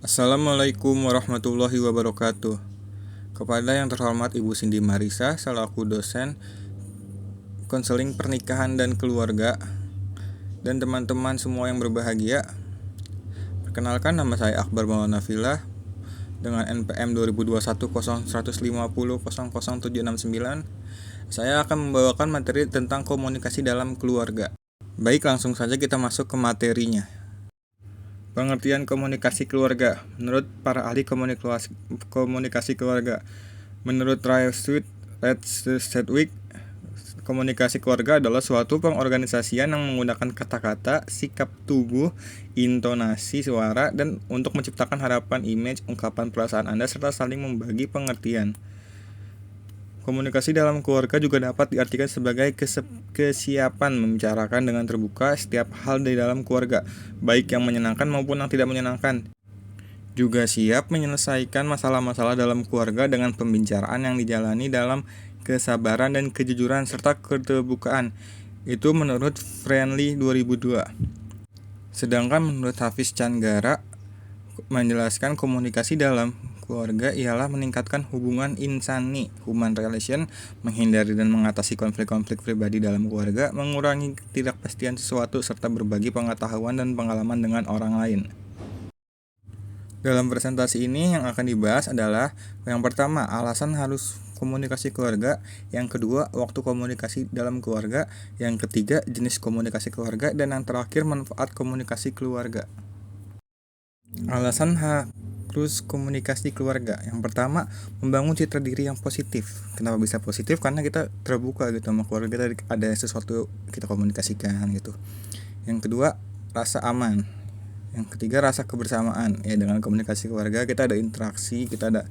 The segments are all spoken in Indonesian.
Assalamualaikum warahmatullahi wabarakatuh. Kepada yang terhormat Ibu Cindy Marisa selaku dosen konseling pernikahan dan keluarga dan teman-teman semua yang berbahagia. Perkenalkan, nama saya Akbar Maulana Filah dengan NPM 20210150000769. Saya akan membawakan materi tentang komunikasi dalam keluarga. Baik, langsung saja kita masuk ke materinya. Pengertian komunikasi keluarga menurut para ahli komunikasi keluarga. Menurut Sedgwick, komunikasi keluarga adalah suatu pengorganisasian yang menggunakan kata-kata, sikap tubuh, intonasi suara, dan untuk menciptakan harapan, image, ungkapan perasaan Anda serta saling membagi pengertian. Komunikasi dalam keluarga juga dapat diartikan sebagai kesiapan membicarakan dengan terbuka setiap hal di dalam keluarga, baik yang menyenangkan maupun yang tidak menyenangkan. Juga siap menyelesaikan masalah-masalah dalam keluarga dengan pembicaraan yang dijalani dalam kesabaran dan kejujuran serta keterbukaan. Itu menurut Friendly 2002. Sedangkan menurut Hafiz Changgara menjelaskan komunikasi dalam keluarga ialah meningkatkan hubungan insani, human relation, menghindari dan mengatasi konflik-konflik pribadi dalam keluarga, mengurangi ketidakpastian sesuatu, serta berbagi pengetahuan dan pengalaman dengan orang lain. Dalam presentasi ini yang akan dibahas adalah yang pertama, alasan harus komunikasi keluarga, yang kedua, waktu komunikasi dalam keluarga, yang ketiga, jenis komunikasi keluarga, dan yang terakhir, manfaat komunikasi keluarga. Alasan harus komunikasi keluarga. Yang pertama, membangun citra diri yang positif. Kenapa bisa positif? Karena kita terbuka gitu sama keluarga kita, ada sesuatu kita komunikasikan gitu. Yang kedua, rasa aman. Yang ketiga, rasa kebersamaan. Ya, dengan komunikasi keluarga kita ada interaksi, kita ada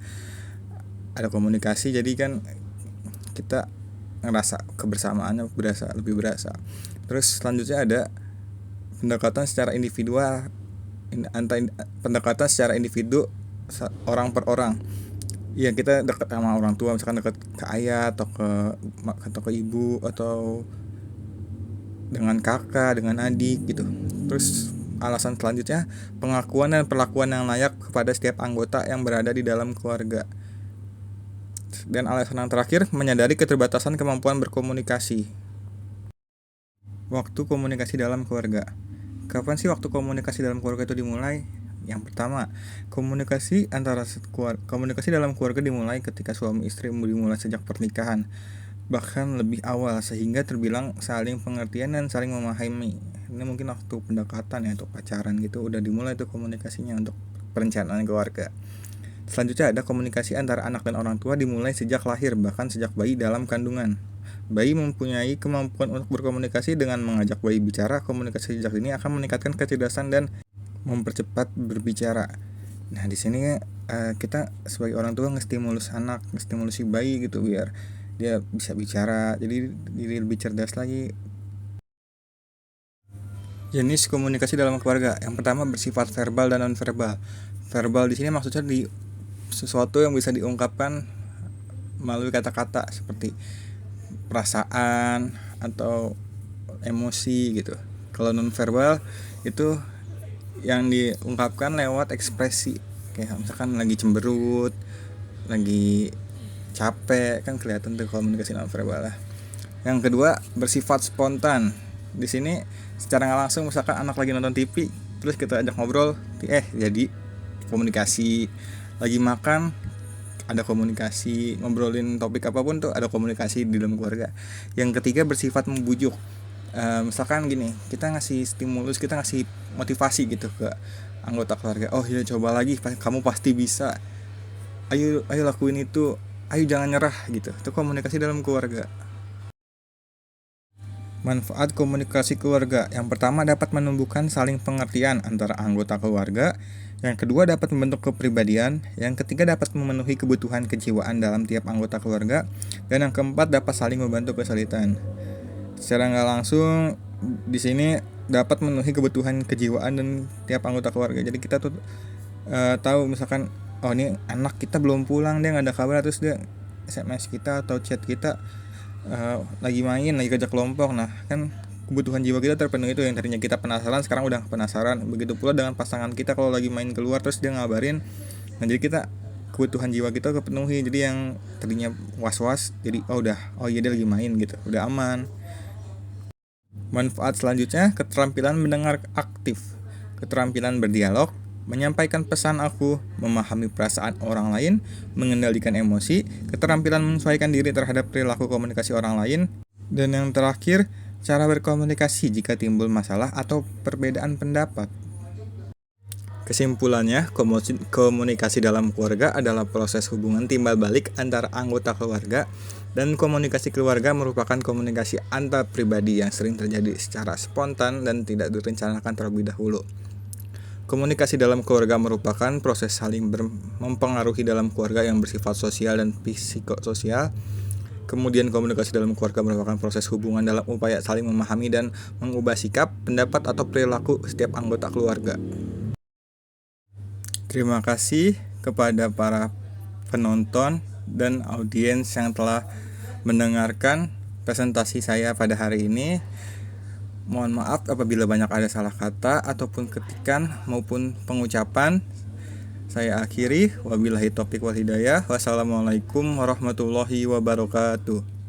komunikasi, jadi kan kita ngerasa kebersamaannya lebih berasa. Terus selanjutnya ada pendekatan secara individual, pendekatan secara individu orang per orang. Ya, kita dekat sama orang tua, misalkan dekat ke ayah atau ke ibu, atau dengan kakak, dengan adik gitu. Terus alasan selanjutnya, pengakuan dan perlakuan yang layak kepada setiap anggota yang berada di dalam keluarga. Dan alasan yang terakhir, menyadari keterbatasan kemampuan berkomunikasi. Waktu komunikasi dalam keluarga. Kapan sih waktu komunikasi dalam keluarga itu dimulai? Yang pertama, komunikasi dalam keluarga dimulai ketika suami istri dimulai sejak pernikahan, bahkan lebih awal, sehingga terbilang saling pengertian dan saling memahami. Ini mungkin waktu pendekatan ya, untuk pacaran gitu udah dimulai tuh komunikasinya untuk perencanaan keluarga. Selanjutnya ada komunikasi antara anak dan orang tua dimulai sejak lahir, bahkan sejak bayi dalam kandungan. Bayi mempunyai kemampuan untuk berkomunikasi. Dengan mengajak bayi bicara, komunikasi sejak ini akan meningkatkan kecerdasan dan mempercepat berbicara. Nah, di sini kita sebagai orang tua ngestimulus si bayi gitu biar dia bisa bicara, jadi lebih cerdas lagi. Jenis komunikasi dalam keluarga. Yang pertama, bersifat verbal dan non-verbal. Verbal di sini maksudnya sesuatu yang bisa diungkapkan melalui kata-kata seperti perasaan atau emosi gitu. Kalau non-verbal itu yang diungkapkan lewat ekspresi, kayak misalkan lagi cemberut, lagi capek, kan kelihatan tuh komunikasi non-verbal lah. Yang kedua, bersifat spontan. Di sini secara nggak langsung, misalkan anak lagi nonton TV terus kita ajak ngobrol, jadi komunikasi. Lagi makan ada komunikasi, ngobrolin topik apapun tuh ada komunikasi di dalam keluarga. Yang ketiga, bersifat membujuk. Misalkan gini, kita ngasih stimulus, kita ngasih motivasi gitu ke anggota keluarga. Oh ya, coba lagi, kamu pasti bisa. Ayo lakuin itu. Ayo jangan nyerah gitu. Itu komunikasi dalam keluarga. Manfaat komunikasi keluarga. Yang pertama, dapat menumbuhkan saling pengertian antara anggota keluarga. Yang kedua, dapat membentuk kepribadian. Yang ketiga, dapat memenuhi kebutuhan kejiwaan dalam tiap anggota keluarga. Dan yang keempat, dapat saling membantu kesulitan. Secara nggak langsung di sini dapat memenuhi kebutuhan kejiwaan dan tiap anggota keluarga. Jadi kita tuh tahu misalkan, oh ini anak kita belum pulang, dia nggak ada kabar, terus dia SMS kita atau chat kita, lagi main, lagi kerja kelompok. Nah kan kebutuhan jiwa kita terpenuhi, itu yang tadinya kita penasaran sekarang udah penasaran. Begitu pula dengan pasangan kita, kalau lagi main keluar terus dia ngabarin, nah jadi kita kebutuhan jiwa kita kepenuhi. Jadi yang tadinya was-was jadi oh iya dia lagi main gitu, udah aman. Manfaat selanjutnya, keterampilan mendengar aktif, keterampilan berdialog, menyampaikan pesan aku, memahami perasaan orang lain, mengendalikan emosi, keterampilan menyesuaikan diri terhadap perilaku komunikasi orang lain, dan yang terakhir, cara berkomunikasi jika timbul masalah atau perbedaan pendapat. Kesimpulannya, komunikasi dalam keluarga adalah proses hubungan timbal balik antara anggota keluarga, dan komunikasi keluarga merupakan komunikasi antar pribadi yang sering terjadi secara spontan dan tidak direncanakan terlebih dahulu. Komunikasi dalam keluarga merupakan proses saling mempengaruhi dalam keluarga yang bersifat sosial dan psikososial. Kemudian komunikasi dalam keluarga merupakan proses hubungan dalam upaya saling memahami dan mengubah sikap, pendapat, atau perilaku setiap anggota keluarga. Terima kasih kepada para penonton dan audiens yang telah mendengarkan presentasi saya pada hari ini. Mohon maaf apabila banyak ada salah kata ataupun ketikan maupun pengucapan. Saya akhiri, wabillahi taufiq wal hidayah. Wassalamualaikum warahmatullahi wabarakatuh.